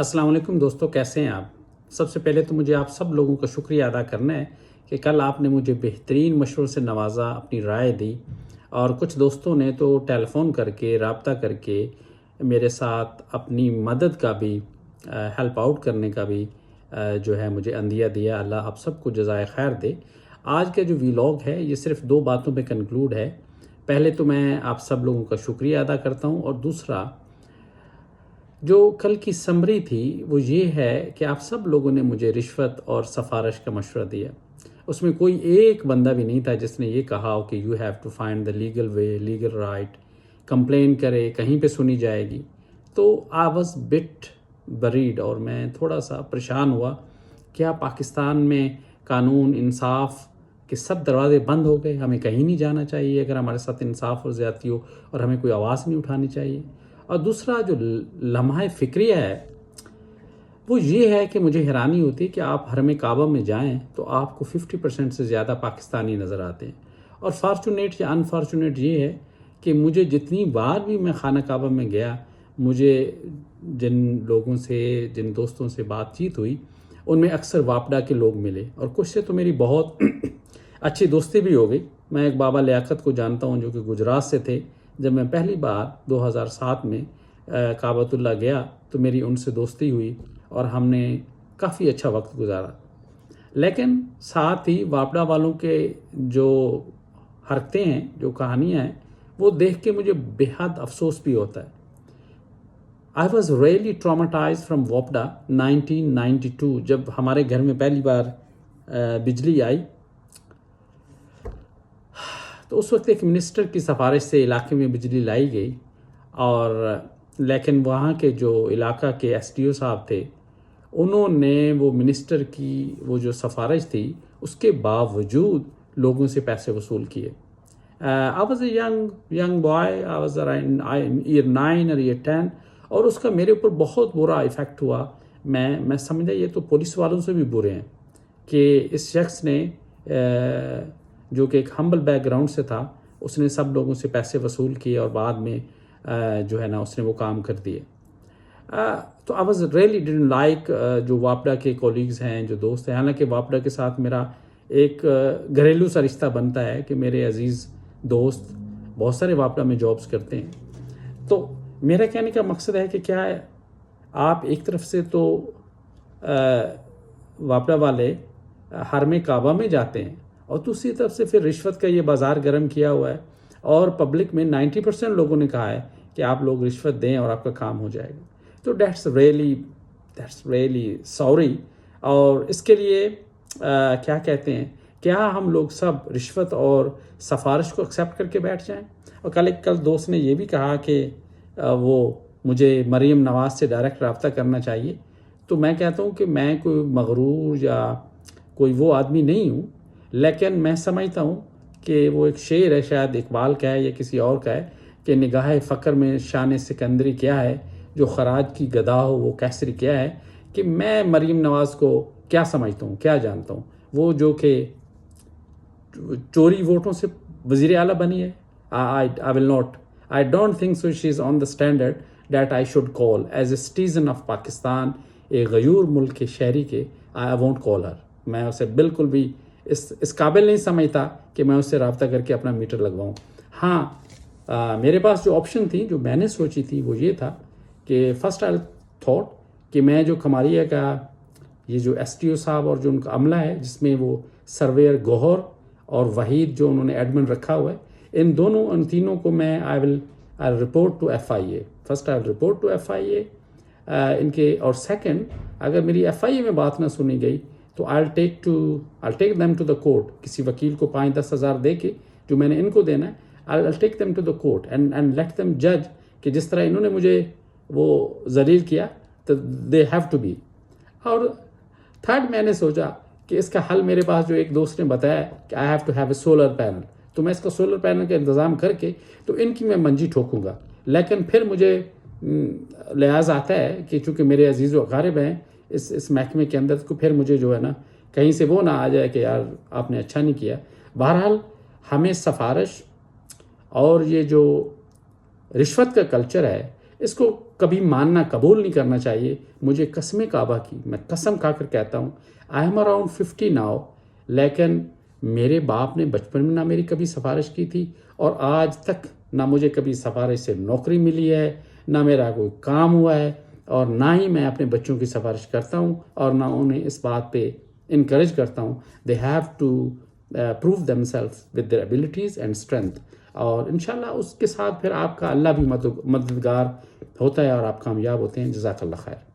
अस्सलाम वालेकुम दोस्तों, कैसे हैं आप? सबसे पहले तो मुझे आप सब लोगों का शुक्रिया अदा करना है कि कल आपने मुझे बेहतरीन मशवरों से नवाजा, अपनी राय दी और कुछ दोस्तों ने तो टेलीफ़ोन करके, राब्ता करके मेरे साथ अपनी मदद का भी हेल्प आउट करने का भी जो है मुझे अंदिया दिया। अल्लाह आप सबको जज़ाए खैर दे। आज का जो वीलॉग है ये सिर्फ़ 2 बातों पे कंक्लूड है। पहले तो मैं आप सब लोगों का शुक्रिया अदा करता हूँ और दूसरा जो कल की समरी थी वो ये है कि आप सब लोगों ने मुझे रिश्वत और सिफारिश का मशवरा दिया। उसमें कोई एक बंदा भी नहीं था जिसने ये कहा हो कि you have to find the legal way, legal right, complain करे, कहीं पे सुनी जाएगी। तो आई वाज बिट बरीड और मैं थोड़ा सा परेशान हुआ। क्या पाकिस्तान में कानून, इंसाफ के सब दरवाजे बंद हो गए? हमें कहीं नहीं जाना चाहिए अगर हमारे साथ इंसाफ और ज़्यादती हो, और हमें कोई आवाज़ नहीं उठानी चाहिए। और दूसरा जो लम्हा फ़िक्रिया है वो ये है कि मुझे हैरानी होती है कि आप हरम काबा में जाएं तो आपको 50% से ज़्यादा पाकिस्तानी नज़र आते हैं। और फॉर्चुनेट या अनफॉर्चुनेट ये है कि मुझे जितनी बार भी मैं खाना काबा में गया, मुझे जिन दोस्तों से बातचीत हुई उनमें अक्सर वापडा के लोग मिले और कुछ से तो मेरी बहुत अच्छी दोस्ती भी हो गई। मैं एक बाबा लियाकत को जानता हूँ जो कि गुजरात से थे। जब मैं पहली बार 2007 में काबतुल्लाह गया तो मेरी उनसे दोस्ती हुई और हमने काफ़ी अच्छा वक्त गुजारा। लेकिन साथ ही वापडा वालों के जो हरकतें हैं, जो कहानियाँ हैं, वो देख के मुझे बेहद अफसोस भी होता है। I was really traumatized from वापडा 1992 जब हमारे घर में पहली बार बिजली आई। तो उस वक्त एक मिनिस्टर की सिफारिश से इलाके में बिजली लाई गई लेकिन वहाँ के जो इलाका के SDO साहब थे उन्होंने वो मिनिस्टर की वो जो सिफारिश थी उसके बावजूद लोगों से पैसे वसूल किए। I was a young boy, I was around year 9 और ईयर 10 और उसका मेरे ऊपर बहुत बुरा इफ़ेक्ट हुआ। मैं समझा ये तो पुलिस वालों से भी बुरे हैं कि इस शख्स ने जो कि एक हम्बल बैकग्राउंड से था, उसने सब लोगों से पैसे वसूल किए और बाद में जो है ना उसने वो काम कर दिए। तो आई वॉज रियली डिडंट लाइक जो वापडा के कोलीग्स हैं, जो दोस्त हैं। हालांकि वापडा के साथ मेरा एक घरेलू सा रिश्ता बनता है कि मेरे अजीज़ दोस्त बहुत सारे वापडा में जॉब्स करते हैं। तो मेरा कहने का मकसद है कि क्या है, आप एक तरफ से तो वापडा वाले हरम काबा में जाते हैं और दूसरी तरफ से फिर रिश्वत का ये बाज़ार गर्म किया हुआ है और पब्लिक में 90% लोगों ने कहा है कि आप लोग रिश्वत दें और आपका काम हो जाएगा। तो दैट्स रियली सॉरी। और इसके लिए क्या कहते हैं, क्या हम लोग सब रिश्वत और सिफारिश को एक्सेप्ट करके बैठ जाएं? और कल दोस्त ने ये भी कहा कि वो मुझे मरीम नवाज़ से डायरेक्ट रब्ता करना चाहिए। तो मैं कहता हूँ कि मैं कोई मगरूर या कोई वो आदमी नहीं हूँ, लेकिन मैं समझता हूँ कि वो एक शेर है, शायद इकबाल का है या किसी और का है, कि निगाह फ़क्र में शान सिकंदरी क्या है, जो खराज की गदा हो वो कैसरी क्या है। कि मैं मरीम नवाज़ को क्या समझता हूँ, क्या जानता हूँ। वो जो कि चोरी वोटों से वज़ीर आला बनी है। I don't think so she is on the standard that I should call as a citizen of Pakistan, एक गयूर मुल्क के शहरी के I won't call her। मैं उसे बिल्कुल भी इस काबिल नहीं समझता कि मैं उससे रब्ता करके अपना मीटर लगवाऊँ। हाँ, मेरे पास जो ऑप्शन थी, जो मैंने सोची थी, वो ये था कि फर्स्ट आई थॉट कि मैं जो खमारिया का ये जो SDO साहब और जो उनका अमला है, जिसमें वो सर्वेयर गौहर और वहीद जो उन्होंने एडमिन रखा हुआ है, इन तीनों को मैं I report to FIA। First I report to FIA इनके, और सेकंड अगर मेरी FIA में बात ना सुनी गई तो I take them to the court. किसी वकील को 5-10 हज़ार दे के जो मैंने इनको देना है, I take them to the court and let them जज कि जिस तरह इन्होंने मुझे वो जलील किया तो दे हैव टू बी। और थर्ड मैंने सोचा कि इसका हल मेरे पास जो एक दोस्त ने बताया कि I have to have a solar panel, तो मैं इसका सोलर पैनल का इंतज़ाम करके तो इनकी मैं मंजी ठोकूँगा। लेकिन फिर मुझे लिहाज आता है कि चूँकि मेरे अजीज़ व अक़ारिब हैं इस महकमे के अंदर, तो फिर मुझे जो है ना कहीं से वो ना आ जाए कि यार आपने अच्छा नहीं किया। बहरहाल हमें सिफारिश और ये जो रिश्वत का कल्चर है اس کو کبھی ماننا قبول نہیں کرنا چاہیے. مجھے قسم کعبہ کی، میں قسم کھا کر کہتا ہوں، آئی ایم اراؤنڈ 50 ناؤ، لیکن میرے باپ نے بچپن میں نہ میری کبھی سفارش کی تھی، اور آج تک نہ مجھے کبھی سفارش سے نوکری ملی ہے، نہ میرا کوئی کام ہوا ہے، اور نہ ہی میں اپنے بچوں کی سفارش کرتا ہوں، اور نہ انہیں اس بات پہ انکریج کرتا ہوں. They have to prove them self with their abilities and strength. اور انشاءاللہ اس کے ساتھ پھر آپ کا اللہ بھی مددگار ہوتا ہے اور آپ کامیاب ہوتے ہیں. جزاک اللہ خیر.